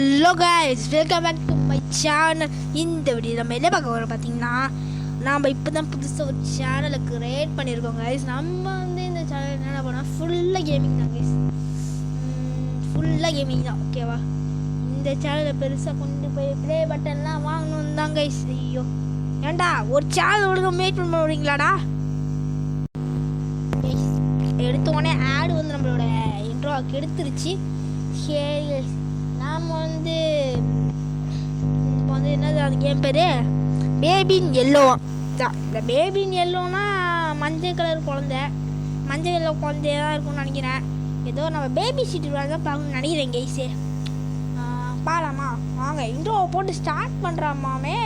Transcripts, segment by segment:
Hello guys, welcome back to my channel. இந்த video நம்ம என்ன பார்க்க வரோம் பார்த்தீங்கன்னா, நாம் இப்போ தான் புதுசாக ஒரு சேனலை க்ரியேட் பண்ணியிருக்கோம் கைஸ். நம்ம இந்த சேனல் என்ன பண்ணால் ஃபுல்லாக கேமிங் தான் கைஸ், ஃபுல்லாக கேமிங் தான். ஓகேவா? இந்த சேனலை பெருசாக கொண்டு போய் ப்ளே பட்டன்லாம் வாங்கணும் தான் கைஸ். ஐயோ ஏன்டா ஒரு சேனல் ஒழுங்காக மேட் பண்ண விடுறீங்களாடா? எடுத்தோடனே ஆடு வந்து நம்மளோட இன்ட்ரோவுக்கு எடுத்துருச்சு. சரி, நாம் இப்போ என்னது அந்த கேம் பேர் பேபின் எல்லோ தான். இந்த பேபின் எல்லோனா மஞ்சள் கலர் குழந்தை, மஞ்சள் கலர் குழந்தைய தான் இருக்கும்னு நினைக்கிறேன். ஏதோ நம்ம பேபி சீட்டு தான் பார்க்கணும்னு நினைக்கிறேன் கைஸு. பாலாமா வாங்க, இன்ட்ரோவை போட்டு ஸ்டார்ட் பண்ணுறாமாமே.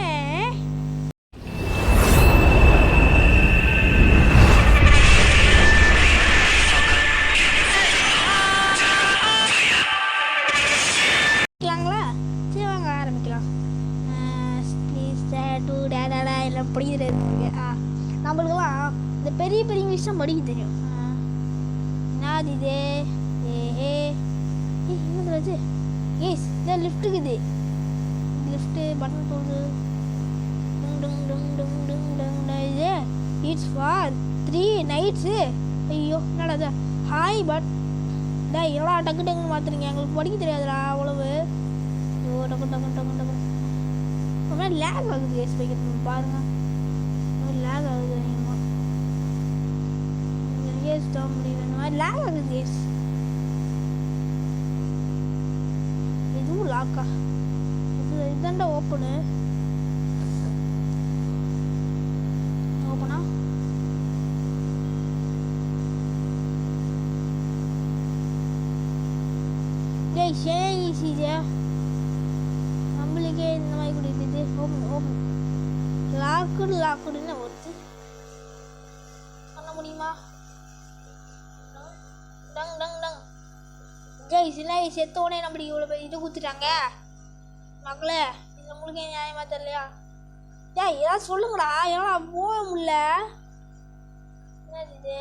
நம்மளுக்கெல்லாம் இந்த பெரிய பெரிய இங்கிலீஷ் தான் படிக்க தெரியும். என்னது இது? என்னது ஏஸ் இந்த லிஃப்ட்டுக்குது. லிஃப்ட்டு பட்டன் போகுது. இது இட்ஸ் ஃபார் 3 நைட்ஸு. ஐயோ என்னடா ஹாய் பட் எவ்வளோ டக்கு டக்குன்னு மாற்றுறீங்க, எங்களுக்கு படிக்க தெரியாதுடா அவ்வளவு. ஐயோ டக்கு டக்கு டக்கு டக்கு ஒரு மாதிரி லேக் ஆகுது கேஸ் வைக்கிறது பாருங்கள். லேக் ஆகுது முடியல, இந்த மாதிரி லேக் ஆகுது கேஸ். இதுவும் லாக்கா? இதுதான்டா ஓப்பனு. ஓப்பனா டேய் ஈஸியா நம்மளுக்கே இந்த மாதிரி கொடுக்குது. ஓப்பன் ஓப்பன் லாக்குடுன்னு ஒருத்து பண்ண முடியுமா? டங் டங் டங் ஜெய் சின்ன செத்தோடனே நம்மளுக்கு இவ்வளோ பேர் இது கொடுத்துட்டாங்க மக்களே. இது நம்மளுக்கே நியாயமாக தெரியலையா? ஏய் ஏதாவது சொல்லுங்கடா, ஏன்னா போக முடியல. என்னது இது?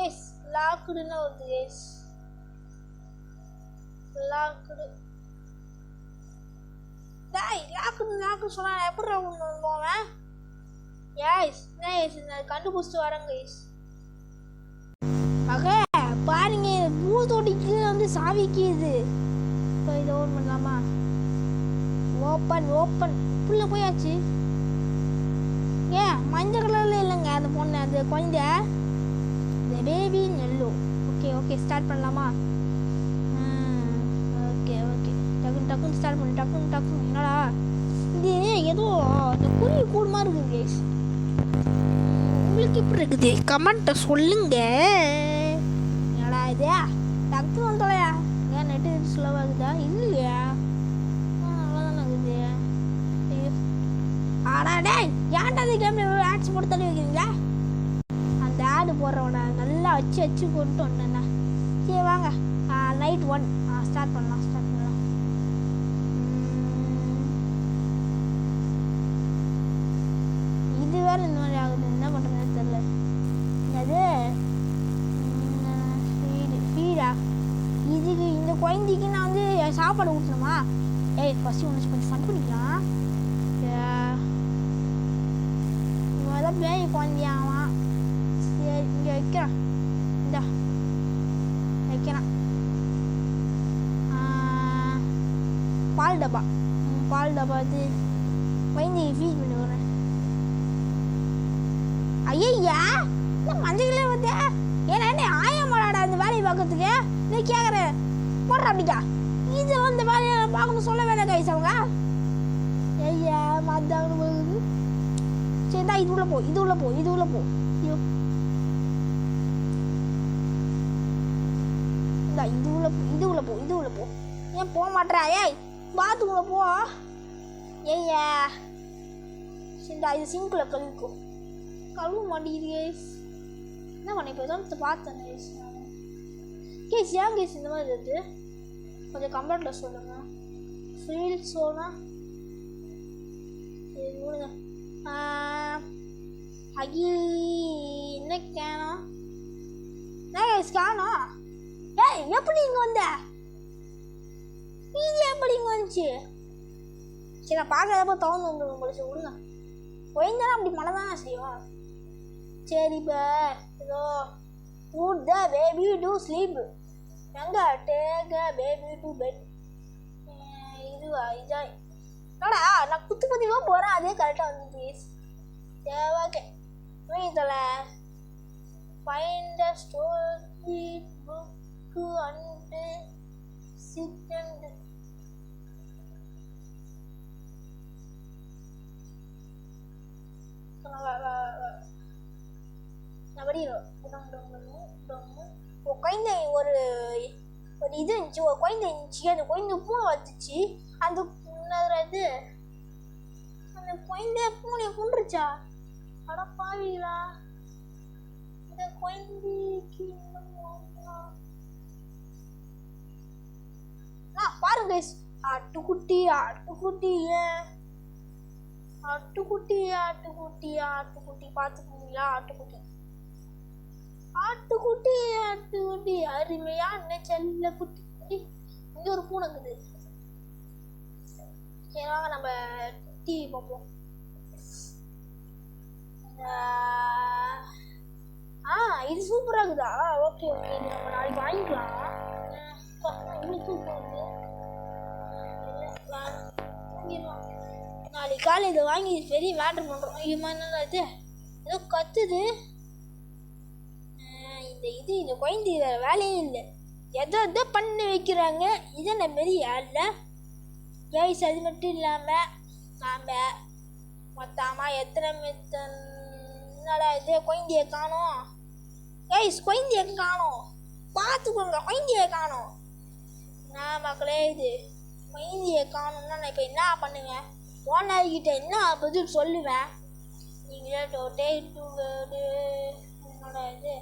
எஸ் லாக்குடுன்னு வருது எஸ் லாக்குடு. லாக்கு சொன்னா எப்படி போவேன்? ஏஸ் கண்டுபிடிச்சிட்டு வரேங்க கைஸ். மக பாருங்க, பூ தோட்டிக்கு சாவிக்குது. இப்போ இதை ஓப்பன் பண்ணலாமா? ஓப்பன் புள்ள போயாச்சு. ஏன் மஞ்சள் கலர்ல இல்லைங்க அந்த பொண்ணு, அந்த குழந்தை, இந்த பேபின் எல்லோ. ஓகே ஸ்டார்ட் பண்ணலாமா? ஓகே டக்குன்னு ஸ்டார்ட் பண்ணு. டக்குன்னு என்னடா இது? ஏதோ அந்த குருவி கூடு மாதிரி இருக்குது கைஸ். உங்களுக்கு எப்படி இருக்குது கமெண்ட்டை சொல்லுங்க. என்னடா இது? டக்குன்னு வந்துலையா? ஏன் நெட்டு ஸ்லோவாக இருக்குதா? இல்லையா? நல்லாதானே இருக்குது. ஐயோ ஆடா டேய், ஏன்டா அது கேமில் ஆட்ஸ் போட்டு தள்ளி வைக்கிறீங்களா? அந்த ஆடு போடுறவனை நல்லா வச்சு கொண்டு வந்தேண்ணா. சரி வாங்க, நைட் 1 ஸ்டார்ட் பண்ணலாம். இது வேறு இந்த மாதிரி ஆகுது, என்ன பண்ணுறதுன்னு தெரியல. அது ஃபீடா? இதுக்கு இந்த குழந்தைக்கு நான் சாப்பாடு ஊட்டணுமா? ஏய் ஃபஸ்ட்டு ஒன்று கொஞ்சம் ஃபன் பண்ணிக்கலாம். இவன் பேய் குழந்தையாவான். சரி இங்கே வைக்கிறேன். இந்தா வைக்கிறேன். பால் டப்பா இது குழந்தைக்கு ஃபீட் பண்ணி விடுறேன். ஐயா மஞ்சள் வந்து என்ன ஆயமாடாடா இந்த வேலையை பார்க்கறதுக்கு நீ கேட்குறேன் போடுற அப்படிக்கா. இது வந்து வேலையை பார்க்கணும் சொல்ல வேலை கைஸ் அவங்க. ஐயா மாத்தாங்க போகுது. சரிடா இது உள்ள போ. ஐயோ இது உள்ள போ. ஏன் போக மாட்டேறா? ஏய் பாத்துக்குள்ள போ. ஐயா சரிடா இது சிங்கில் கழுவ மாட்டேங்குது கேஸ். என்ன பண்ண இப்போ தான் பார்த்தேன் கேஸ். ஏன் கேஸ் இந்த மாதிரி இருக்குது? கொஞ்சம் கமெண்ட்டில் சொல்லுங்கள். ஃபீல் சோனா சரி விடுங்க. என்ன கேனா? என்ன கேஸ் காணோம்? ஏய் எப்படி இங்கே வந்த? வந்துச்சு. சரி நான் பார்க்கறப்ப தவந்து வந்துடும் போல. சரி விடுங்க. குழந்தைலாம் அப்படி மழை தானே செய்வோம். சரி இப்போ ஏதோ put the baby to sleep. எங்க take a baby to bed. இதுவா இதா என்னடா நான் குத்து குத்திவா போகிறேன், அதே கரெக்டாக வந்து ப்ளீஸ். சரி ஓகே இதில் ஃபைண்ட் ஸ்டோரி புக்கு அண்டு சிக்கண்ட் குழந்தை ஒரு இது இருந்துச்சு, ஒரு குழந்தை இருந்துச்சு. அந்த குழந்தை பூனை வந்துச்சு. அந்த இது அந்த குழந்தை பூனையை கொண்டுருச்சா? அட பாவீங்களா, இந்த குழந்தைக்கு பாருங்க ஆட்டுக்குட்டி ஆட்டுக்குட்டி ஆட்டுக்குட்டி ஆட்டுக்குட்டி ஆட்டுக்குட்டி பார்த்துக்குங்களா? ஆட்டுக்குட்டி ஆட்டுக்குட்டி ஆட்டுக்குட்டி அருமையான செல்ல குட்டி. இங்கே ஒரு பூனை இருக்குது. சரி வாங்க நம்ம டிவி பார்ப்போம். இது சூப்பராக இருக்குதா? ஓகே ஓகே, இது நம்ம நாளைக்கு வாங்கிக்கலாம். நாளைக்கு காலை இதை வாங்கி பெரிய மேட்ரு பண்ணுறோம். இது மாதிரி இது ஏதோ கத்துது. இந்த குழந்தை வேறு வேலையே இல்லை, எதோ பண்ணி வைக்கிறாங்க. இதை மாரி இல்லை கைஸ். அது மட்டும் இல்லாமல் நாம் மொத்தமாக என்னடா இது குழந்தைய காணோம் கைஸ், குழந்தைய காணோம். பார்த்துக்கோங்க, குழந்தைய காணோம். நான் மக்களே இது குழந்தைய காணோம்னா நான் இப்போ என்ன பண்ணுவேன்? ஓனர்கிட்ட என்ன பதில் சொல்லுவேன்? நீங்களே என்னோட இது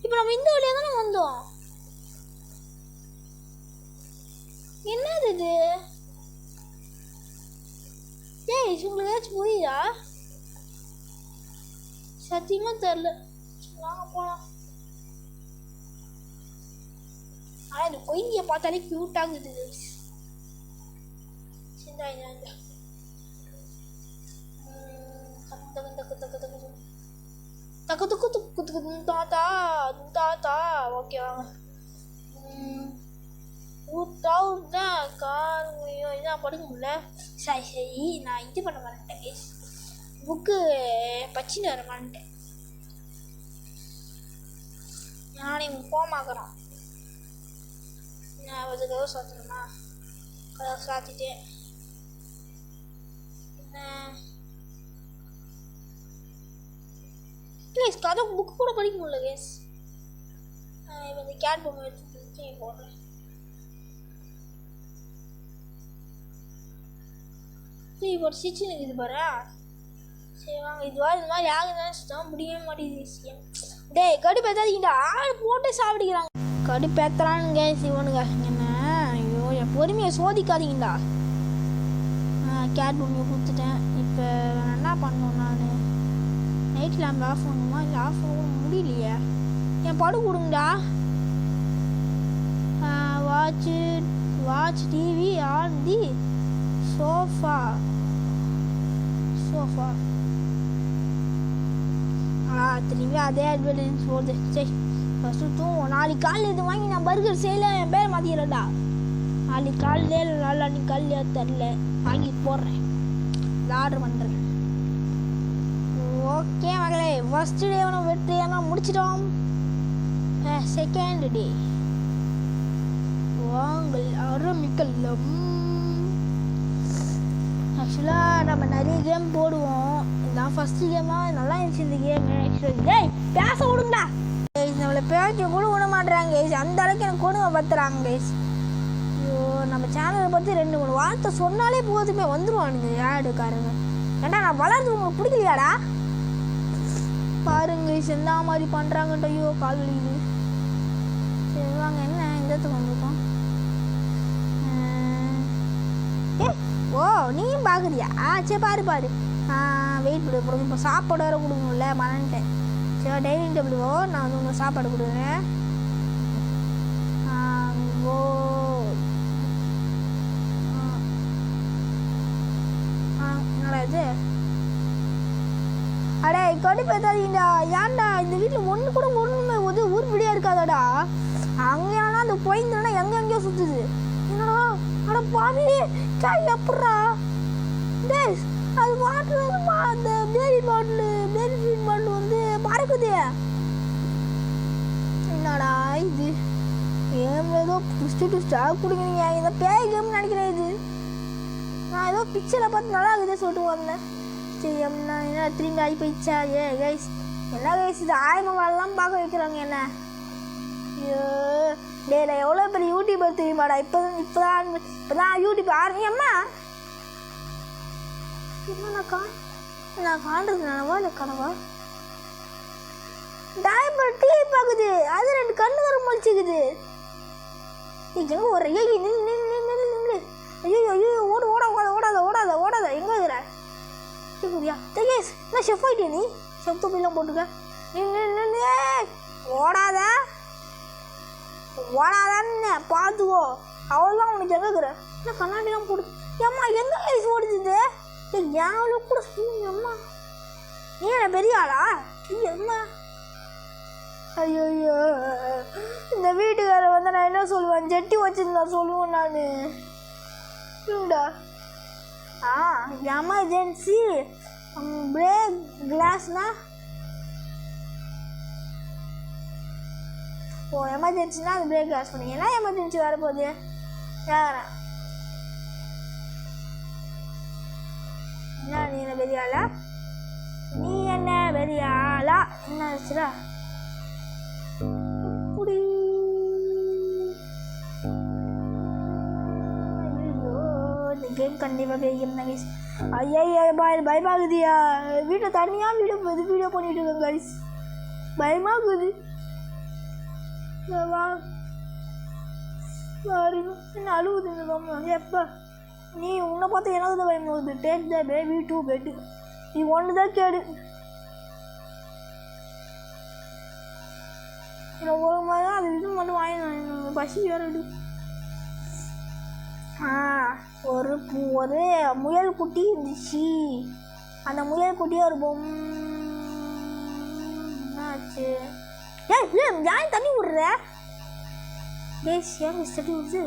இப்போ நம்ம இந்த வழியாக தானே வந்தோம். என்னது இது? ஏய் உங்களுக்கு ஏதாச்சும் புரியுதா? சத்தியமாக தெரில. வாங்க போகலாம். ஆனால் இந்த குழந்தைய பார்த்தாலே க்யூட்டாகுது. சிந்தா தக்கு துக்கு துக்கு துக்கு தாத்தா தாத்தா. ஓகே வாங்க. தான் கார் இதான் படிக்க முடியல. சரி சரி நான் இது பண்ண மாட்டேன், புக்கு பச்சின்னு வர மாட்டேன். நானே போமாக்குறோம். நான் அது கதவு சாத்தணுமா? கதவு சாத்திட்டேன். கேஸ் கதவு புக்கு கூட படிக்க முடியல கேஸ். இப்போ இந்த கேட் பொம்மை எடுத்து போடுறேன். இப்போ ஒரு ஸ்டிச்சு இருக்குது பாரு. சரி வாங்க, இது மாதிரி ஆகுதுன்னு சுத்தமாக முடியவே மாட்டேங்குது விஷயம். டேய் கடுப்பேத்தாதீங்கடா, ஆள் போட்டு சாப்பிடுக்கிறாங்க. கடுப்பேத்துறானுங்க சிவனுங்க என்ன. ஐயோ என் பொறுமையை சோதிக்காதீங்கடா. கேட் பொம்மையை கொடுத்துட்டேன். இப்போ என்ன பண்ணணும்? நான் நைட் லேம்ப் ஆஃப் பண்ணணுமா? இல்லை ஆஃப் பண்ண முடியலையே. என் படு கொடுங்கடா. Watch TV on the sofa. திரும்பி அதே அட்வர்டைஸ் போடுது. சரி ஃபஸ்ட்டு தூங்கும். நாளைக்கு காலையில் இது வாங்கி நான் பர்கர் செய்யல, என் பேர் மாற்றிக்கிறேன்டா. நாளைக்கு காலையில் நாளைக்கு காலையில் தெரில வாங்கி போடுறேன், ஆர்டர் பண்ணுறேன். ஓகே மகளே, ஃபஸ்ட்டு டே ஒன்று வெற்றியெல்லாம் முடிச்சிட்டோம். செகண்ட் டே வாங்கல் ஆரம்பிக்கலாம். ஆக்சுவலாக நம்ம நிறைய கேம் போடுவோம். இதான் ஃபஸ்ட்டு கேமாக நல்லா இருந்துச்சு இந்த கேம். டேய் பேச விடுங்கடா. நம்மளை பேச கூட விட மாட்டுறாங்க கைஸ். அந்த அளவுக்கு எனக்கு கொடுமை பார்த்துறாங்க கைஸ். ஐயோ நம்ம சேனலை பற்றி 2-3 வார்த்தை சொன்னாலே போதுமே வந்துடுவானுங்க ஆடுக்காரங்க. ஏன்டா நான் வளர்ந்து உங்களுக்கு பிடிக்கலையாடா? பாருங்க கைஸ் எந்த மாதிரி பண்ணுறாங்கன்ட்டு. ஐயோ கால் வலிக்குது. சரி வாங்க, என்ன இந்த இடத்துக்கு வந்துட்டோம். ஓ நீயும் பார்க்குறியா? சரி பாரு. வெயிட் பண்ணு, இப்போ சாப்பாடு வேறு கொடுக்கணும்ல, மறந்துட்டேன். சரி டைனிங் டேபிள் நான் வந்து உங்களுக்கு சாப்பாடு கொடுக்குறேன். ஓ அது? அடே கடுப்பேத்தாதீங்கடா. ஏன்டா இந்த வீட்டில் ஒன்று கூட ஒன்றுமே உருப்படியாக இருக்காதாடா. அங்கேயானா அந்த போயிருந்தா எங்கெங்கேயோ சுற்றுது. என்னடா அட பாவி எப்பட்றா டேய் அது வாட்டர் அந்த பேபி ஃபீட் பாட்டில் வந்து பறக்குது. என்னடா இது கேம் ஏதோ ட்விஸ்டாக கொடுக்குறீங்க. இந்த பேய் கேம்னு நினைக்கிறேன் இது. நான் ஏதோ பிக்சரை பார்த்து நல்லா இருக்குதே சொல்லிட்டு வந்தேன். சரி என்ன என்ன திரும்பி ஆகி போயிடுச்சா? கைஸ் என்ன கைஸ் இது ஆயமெல்லாம் பார்க்க வைக்கிறாங்க என்ன? ஐயோ டே நான் எவ்வளோ பெரிய யூடியூபர் தெரியுமாடா. இப்போதான் யூடியூப் அம்மா என்னக்கா நான் காண்றது நானவா இல்லை கனவா? டைப்பர் டிவி பார்க்குது. அது 2 கண்ணு வர முழிச்சுக்குது. எங்கே ஒரு நின்று ஐயோ ஐயோ ஓடாத எங்கே இருக்கிற புரியா? தேகேஷ் என்ன ஷெஃப் ஆகிட்டே நீ? ஷெஃப் தொப்பிலாம் போட்டுக்க. ஓடாதான்னு பார்த்துக்கோ. அவ்வளோதான் உனக்கு எங்கேக்குற என்ன கண்ணாடிலாம் போடு. ஏம்மா எங்கே கைஸ் ஓடுது? எவ்வளோ கூட சொல்லுங்க அம்மா. நீ என்ன பெரிய ஆளா? அம்மா ஐயோ இந்த வீட்டுக்கார வந்து நான் என்ன சொல்லுவேன்? ஜெட்டி வச்சுருந்தா சொல்லுவேன் நான். எமர்ஜென்சி பிரேக் கிளாஸ்னா எமர்ஜென்சினா அது பிரேக் கிளாஸ் பண்ணி என்ன எமர்ஜென்சி வரப்போகுது? கேட்குறேன். என்ன நீ என்ன பெரிய ஆளா? என்ன ஆச்சுடா? கேம் கண்டிப்பாக பெரிய கேம் தான் கைஸ். ஐயா பயமாகுதியா? வீட்டில் தனியாக வீடியோ பண்ணிட்டு இருக்கேன் கைஸ். பயமாகுது. என்ன அழுகுது இந்த பொம்மை? எப்போ நீ உன்னை பார்த்து எனக்கு தான் பயமாகுது. Take the baby to bed. நீ ஒன்று தான் கேடு. ஒரு மாதிரி தான் அது இது மட்டும் வாங்கி பசி வேறு. ஒரு முயல் குட்டி இருந்துச்சு. அந்த முயல் குட்டியை ஒரு பொம்மைச்சு. ஏன் தண்ணி விடுற? ஏன் தண்ணி விடுது?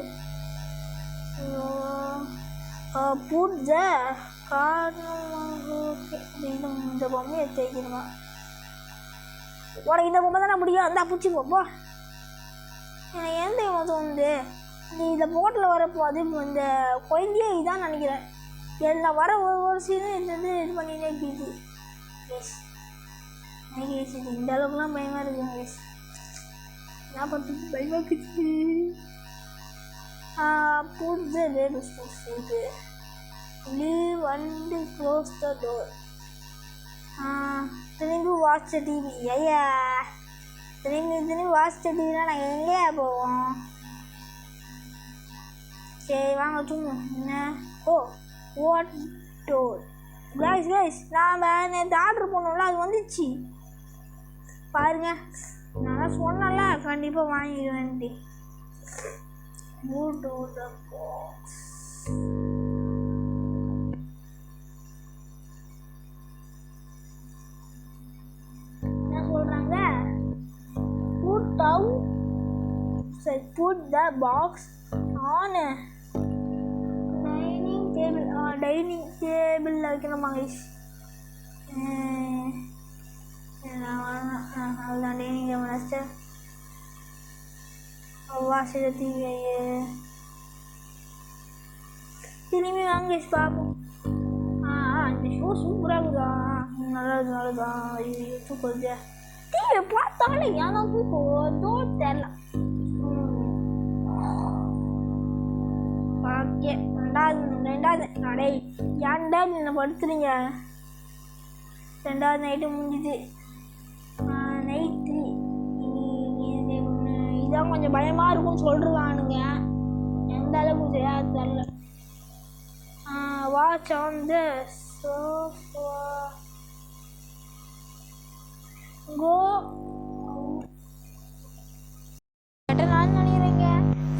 புட் இந்த பொம்மையை தேய்க்கணுமா? உனக்கு இந்த பொம்மை தானே முடியும். அந்த பூச்சி போ. எனக்கு எந்த தோணுது நீ இந்த போட்டில் வரப்போ அது இந்த குழந்தையே இதான் நினைக்கிறேன். எல்லாம் வர ஒரு சீனும் இது பண்ணினே இருக்குது. எஸ் இது இந்த அளவுக்குலாம் பயமாக இருக்குங்க. எஸ் என்ன பண்ணுறது பயமாக இருக்குது. புது இது leave and close the door. திரும்பி வாட்ச் டிவி. ஐயா திரும்பி வாட்ச் டிவினா நாங்கள் எங்கேயா போவோம்? சரி வாங்க தூங்கும். என்ன வாட் டோர் கைஸ் நாம் நேற்று ஆர்டர் பண்ணோம்ல அது வந்துச்சு பாருங்க. நான் சொன்னல கண்டிப்பாக வாங்கிடுவேன்ட்டு. Move to the box. என்ன சொல்கிறாங்க? put the box on dining டேபிளில் வைக்கணுமா கைஸ்? அதுதான் டைனிங் டேபிள் வச்சு வாசல தீவி திரும்பி வாங்க கைஸ் பார்ப்போம். இந்த ஷோ சூப்பராக இருக்குதா? நல்லதா? சூப்பர். டிவியை பார்த்தாலே ஏன்னா தூக்கம் தெரில. ஓகே ரெண்டாவது நடை ஏன்டா என்ன படுத்துறீங்க? ரெண்டாவது நைட்டு முடிஞ்சுது. நைட் 3 இதான் கொஞ்சம் பயமாக இருக்கும்னு சொல்கிறானுங்க. எந்த அளவுக்கு சரியாக தெரில. வாட்ச் ஆன் த சோஃபா கோ. நான் நினைக்கிறேங்க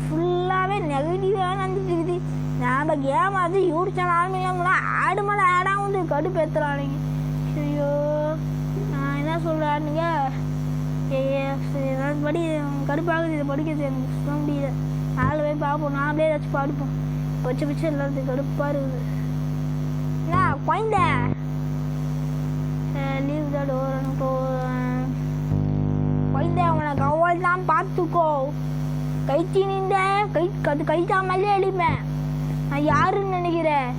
ஃபுல்லாகவே நெகட்டிவாக நடந்துட்டு இருக்குது. நாம் கேம் அது யூடியூப் சேனல் ஆரம்பிக்கலாம்னா ஆடு மேலே ஆடாமல் வந்து கடுப்பேற்றுறானுங்க. ஐயோ நான் என்ன சொல்கிறானுங்க, ஏதாவது படி கடுப்பாகுது, இதை படிக்கிறது எனக்கு சொல்ல முடியல. நாலு போய் பார்ப்போம், நாமளே ஏதாச்சும் படிப்போம். பச்சை எல்லாத்துக்கும் கடுப்பாக இருக்குது. என்ன குழந்த லீவ் த டோர் குழந்தை அவனை கவல் தான் பார்த்துக்கோ. கைத்தி நின்ற கைத்தா மேலே அடிப்பேன். நான் யாருன்னு நினைக்கிறேன்,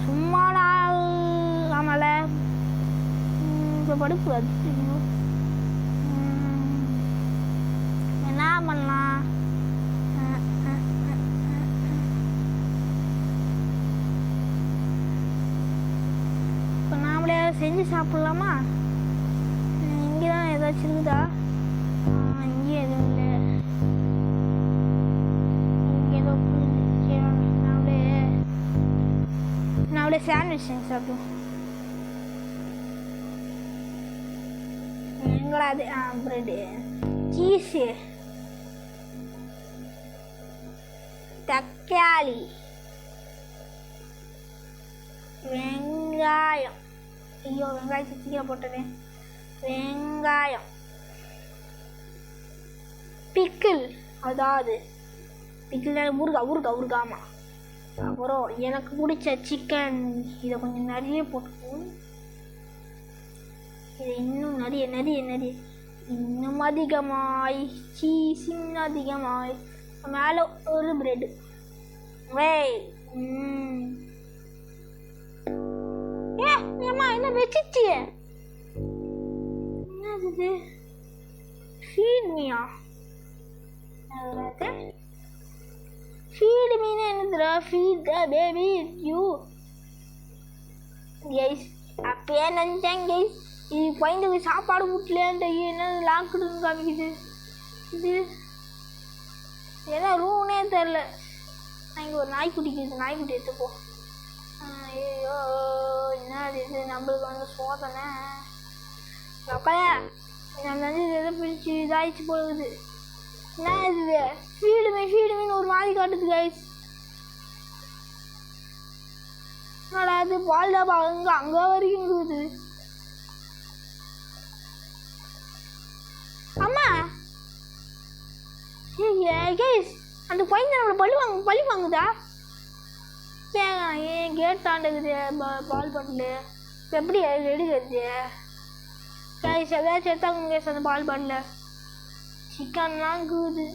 சும்மா நாள் ஆமால இப்போ படுக்கூடாது. என்ன பண்ணலாம், இப்போ நாமளே செஞ்சு சாப்பிட்லாமா? இங்கே தான் ஏதாச்சும் இருக்குதா? இங்கே எதுவும் இல்லை. இங்கே ஏதோ நாமளே சாண்ட்விச் செஞ்சு சாப்பிடுவோம். எங்கடா அது? ப்ரெட்டு, சீஸு, தக்காளி, வெங்காயம். ஐயோ வெங்காயத்தை சீக்கிரம் போட்டேன். வெங்காயம், பிக்கிள், அதாவது பிக்கிள் ஊறுகாமா. அப்புறம் எனக்கு பிடிச்ச சிக்கன், இதை கொஞ்சம் நிறைய போட்டுக்கணும். இதை இன்னும் நிறைய இன்னும் அதிகமாய், சீஸ் இன்னும் அதிகமாய், மேலே ஒரு பிரெட்டு. ஏம்மா என்ன வச்சிச்சு? என்னது ஃபீட் மீயா? ஃபீட் மீனா என்னதுடா? Feed the baby you guys. அப்பயே நினச்சேன் கைஸ், இது குழந்தைக்கு சாப்பாடு ஊட்டலேன்ட்டு என்ன லாக்டவுன் காமிக்குது. இது ஏன்னா ரூம்னே தெரில. நான் இங்கே ஒரு நாய்க்குட்டி எடுத்துப்போம். ஐயோ என்ன இது, நம்மளுக்கு வந்து சோதனை. அப்பையா நம்ம வந்து எதை பிடிச்சி இதாகிடுச்சு போகுது. என்ன இது ஃபீடுமீன் ஒரு மாதிரி காட்டுது கைஸ். என்னடா அது பால் டாபா அங்கே வரைக்கும் இருக்குது. அம்மா கைஸ், அந்த குழந்தை நம்மளை பழி வாங்குதா? ஏன் கேட் தாண்டுக்குது பால் பாட்டில். இப்போ எப்படி எடுக்கிறது கைஸ்? எதாச்சும் எடுத்தாங்க கைஸ் அந்த பால் பாட்டில். சிக்கன்லாம் இருக்குது.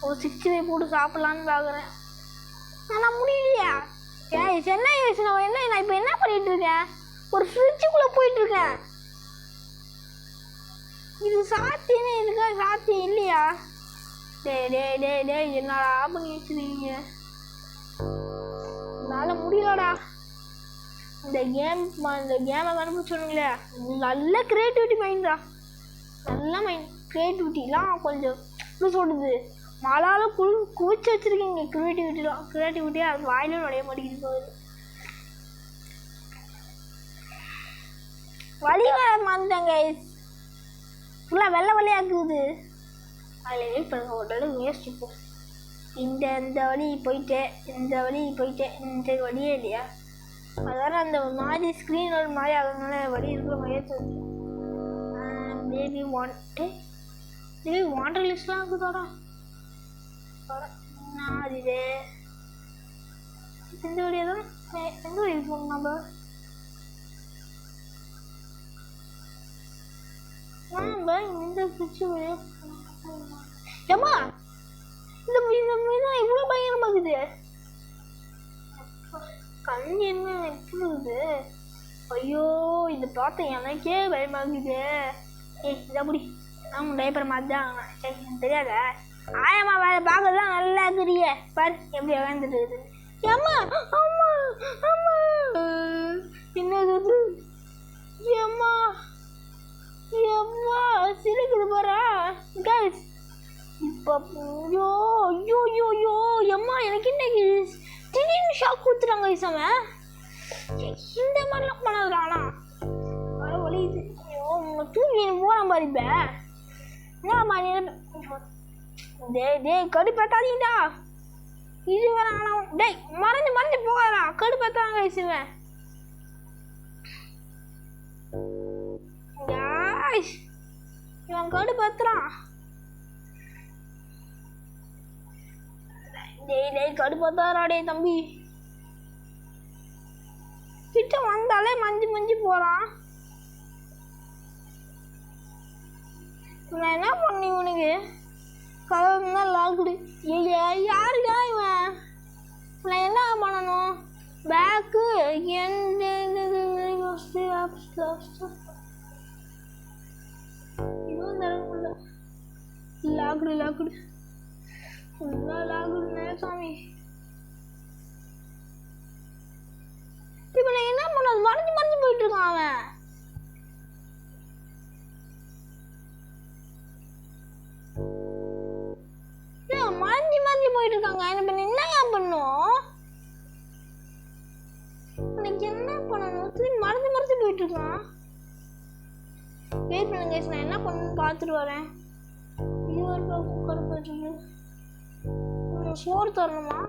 ஒரு 65 போட்டு சாப்பிட்லான்னு பார்க்குறேன். ஆனால் முடியலையா கைஸ்? என்ன கைஸ், நான் இப்போ என்ன பண்ணிகிட்ருக்கேன்? ஒரு ஃப்ரிட்ஜுக்குள்ளே போயிட்டுருக்கேன். இது சாத்தியமே இருக்கா? சாத்தியம் இல்லையா? டே என்னடா பண்ணி வச்சுருக்கீங்க? என்னால் முடியலடா. இந்த கேமை கண்டுபிடிச்சோனுங்களே, நல்ல க்ரியேட்டிவிட்டி மைண்டா. நல்ல மைண்ட் க்ரியேட்டிவிட்டிலாம் கொஞ்சம் எப்படி சொல்கிறது, மழால குவிச்சு வச்சுருக்கீங்க க்ரியேட்டிவிட்டியாக. அது வாயிலும் நுழைய மாட்டேங்குது. போகுது வழி வர மாட்டேங்க, ஃபுல்லாக வெள்ளையாக்குது. அதில் வெயிட் பண்ணுங்க, ஒரு தடவை யோசிச்சுப்போம். இந்த வழி போயிட்டேன், இந்த வழியே இல்லையா? அதாவது அந்த மாதிரி ஸ்க்ரீன் ஒரு மாதிரி அதனால வழி இருக்கிற மாதிரியே தெரிஞ்சு. பேபி வாண்டர் லிஸ்ட்லாம் இருக்குதாடா. அது இது இந்த வழியாக தான் எந்த வழி போகணும் நம்ம? இந்த ஃப்ரிட்ஜு வழியாக ஏம்மா இந்த மீன் இவ்வளோ பயங்கரமாக இருக்குது. கண் என்ன எப்படி இருக்குது? ஐயோ இதை பார்த்தா எனக்கே பயமாகுது. இதை அப்படி நான் டைப்பர் மாதிரி தான். சரி எனக்கு தெரியாத ஆயம்மா வேலை பார்க்கறதுலாம் நல்லா இருக்கிறியே. பாரு எப்படி உட்காந்துட்டு இருக்குது. ஏம்மா அம்மா அம்மா என்னது? ஏம்மா சிரிக்குது பாரா கைஸ். இப்போ ஐயோ எம்மா எனக்கு இன்னைக்கு திடீர்னு ஷாக் கொடுத்துட்டாங்க கைஸ். அவன் இந்த மாதிரிலாம் பண்ணாதுடானா வர வலியுது. ஐயோ தூங்கி போகிறான் பாரு. இப்போ என்னம்மா டே கடுப்பேத்தாதீங்கடா. இது வேற ஆனால் டேய் மறைஞ்சு போகாதா, கடுப்பேத்தாங்க கைஸ். இவன் guys, இவன் கடு பத்துறான். டேய் கடு பத்தாராடே தம்பி. கிட்ட வந்தாலே மஞ்சு போறான். நான் என்ன பண்ணி உனக்கு கதவு தான் லாக்குடு. யாருக்கா இவன்? நான் என்ன பண்ணணும்? பேக்கு இதுவும் தரமுடியல. லாக்குடு ஃபுல்லாக லாக்குடு சாமி. இப்போ நான் என்ன பண்ணது? மறைஞ்சு போயிட்டு இருக்கான் அவன். மறைஞ்சு போயிட்டு இருக்காங்க. எனக்கு என்னங்க பண்ணும்? எனக்கு என்ன பண்ணணும்? திரும்பி மறைஞ்சு போயிட்டு இருக்கான். வெயிட் பண்ணுங்க, நான் என்ன பண்ணணும்னு பார்த்துட்டு வரேன். இது ஒரு பக்கம் போயிட்டு இருக்கு. சோறு தரணுமா?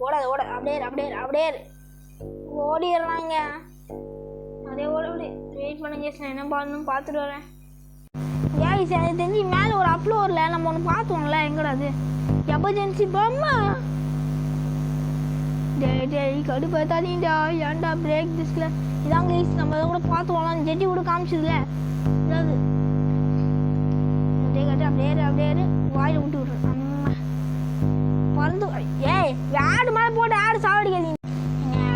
ஓட அப்படியே ஓடிடுறாங்க. அப்படியே ஓட வெயிட் பண்ணுங்க, நான் என்ன பண்ணணும்னு பார்த்துட்டு வரேன். எனக்கு தெரிஞ்சு மேலே ஒரு அப்லோர்ல நம்ம ஒன்று பார்த்தோம்ல, எங்கடா அது எமர்ஜென்சி பாம்மா. டேய் கடுப்பாத்தானீடா, ஏன்டா பிரேக் டிஸ்க்ல இதாங்க நம்ம அதை கூட பார்த்துவோம். ஜெட்டி கூட காமிச்சதுல அதாவது அப்படியே வாயில் விட்டு விட்றேன். அம்மா பறந்து ஆடு மேலே போட்டு ஆடு சாவடிக்காதீங்க.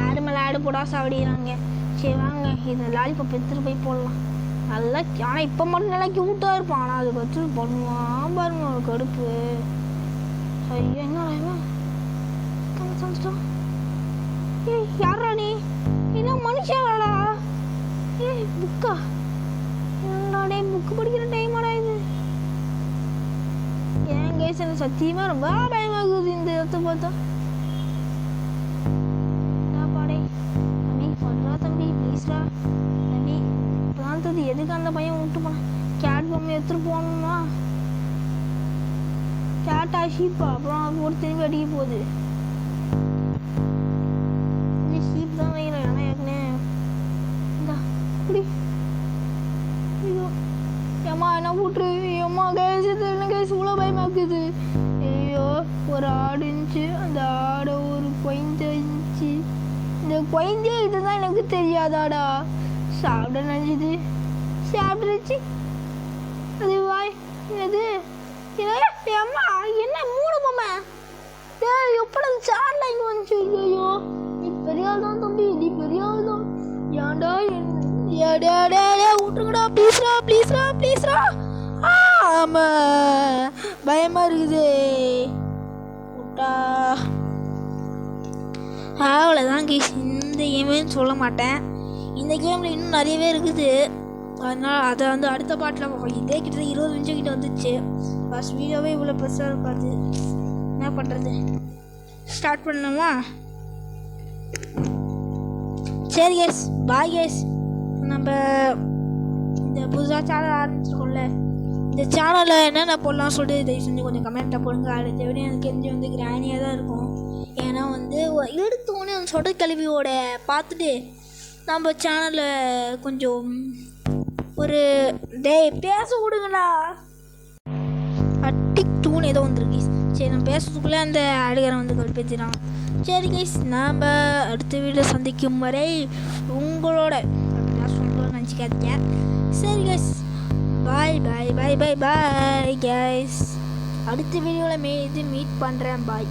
ஆடு மேலே ஆடு போடா சாவடிக்கிறாங்க. சரி வாங்க, இது லாலிபாப் எடுத்துட்டு போய் போடலாம். நல்லா ஆனால் இப்போ மட்டும் நல்லா க்யூட்டாக இருப்பான். ஆனால் அதுக்கு வச்சு பண்ணுவான் பாருங்க ஒரு கடுப்பு. ஐயோ என்ன சொல்லிட்டோம். யாரா நீ? என்ன மனுஷாடா? புக்கா? என்னடா புக்கு படிக்கிற டைமாடா இது? ஏன் கேஸ் எனக்கு சத்தியமாக ரொம்ப பயமாகுது இந்த இடத்த பார்த்தா. பாடே தம்பி சொல்றா தம்பி ப்ளீஸ்ரா தம்பி. இப்போதான் எதுக்கு அந்த பையன் விட்டு போனான்? கேட் பொம்மை எடுத்துட்டு போகணுமா? கேட்டா ஷீப்பா? அப்புறம் போட்டு திரும்பி அடிக்க போகுது. ஷீப் தான் வைக்கிறேன். ஏன்னா ஏற்கனவே இந்தா குடி. ஐயோ ஏம்மா என்ன கூட்டுரு. ஏம்மா கேஸ் என்ன கேஸ் இவ்வளோ பயமாக்குது. ஐயோ ஒரு ஆடு இருந்துச்சு, அந்த ஆடை ஒரு குழந்தை இருந்துச்சு. இந்த குழந்தையே இதுதான் எனக்கு தெரியாதாடா. சாப்பிட நினைச்சது சாப்பிடுச்சு. அது வாய் என்னது? அம்மா என்ன மூணு பொம்மை எப்படி சார்ல இங்கே வந்துச்சு? ஐயோ நீ பெரிய ஆள் தான் தம்பி, நீ பெரிய ஆள் தான். ஏன்டா விட்டுருங்கடா ப்ளீஸ்ரா. ஆமா பயமா இருக்குது. விட்டா அவ்வளோதான் கேஸ். இந்த கேம்னு சொல்ல மாட்டேன். இந்த கேமில் இன்னும் நிறையவே இருக்குது. அதனால் அதை வந்து அடுத்த பாட்டில் இதே கிட்ட 20 நிமிஷம் கிட்ட வந்துச்சு. ஃபர்ஸ்ட் வீடியோவே இவ்வளோ பெருசாக இருக்காது. என்ன பண்ணுறது? ஸ்டார்ட் பண்ணலாமா? சரி கேஸ், பாய் கேஸ். நம்ம இந்த புதுசாக சேனல் ஆரம்பிச்சிருக்கோம்ல, இந்த சேனலில் என்னென்ன போடலாம் சொல்லிட்டு தயவு செஞ்சு கொஞ்சம் கமெண்ட்டை போடுங்க. அடுத்த விட எனக்கு தெரிஞ்சு வந்து கிரானியாக தான் இருக்கும். ஏன்னா வந்து எடுத்தோடனே அந்த சொட்ட கல்வியோட பார்த்துட்டு நம்ம சேனலில் கொஞ்சம் ஒரு பேச விடுங்களா அட்டிக் டூன்னு ஏதோ வந்துருக்கு. சரி நம்ம பேசுறதுக்குள்ளே அந்த அடிகாரம் வந்து கடுப்பேற்றினான். சரி கைஸ், நாம் அடுத்த வீடியோ சந்திக்கும் வரை உங்களோட அப்படின்னா சொல்கிறோன்னு நினச்சிக்காதீங்க. சரி கைஸ், பாய் கைஸ். அடுத்த வீடியோவில் மீட் பண்ணுறேன். பாய்.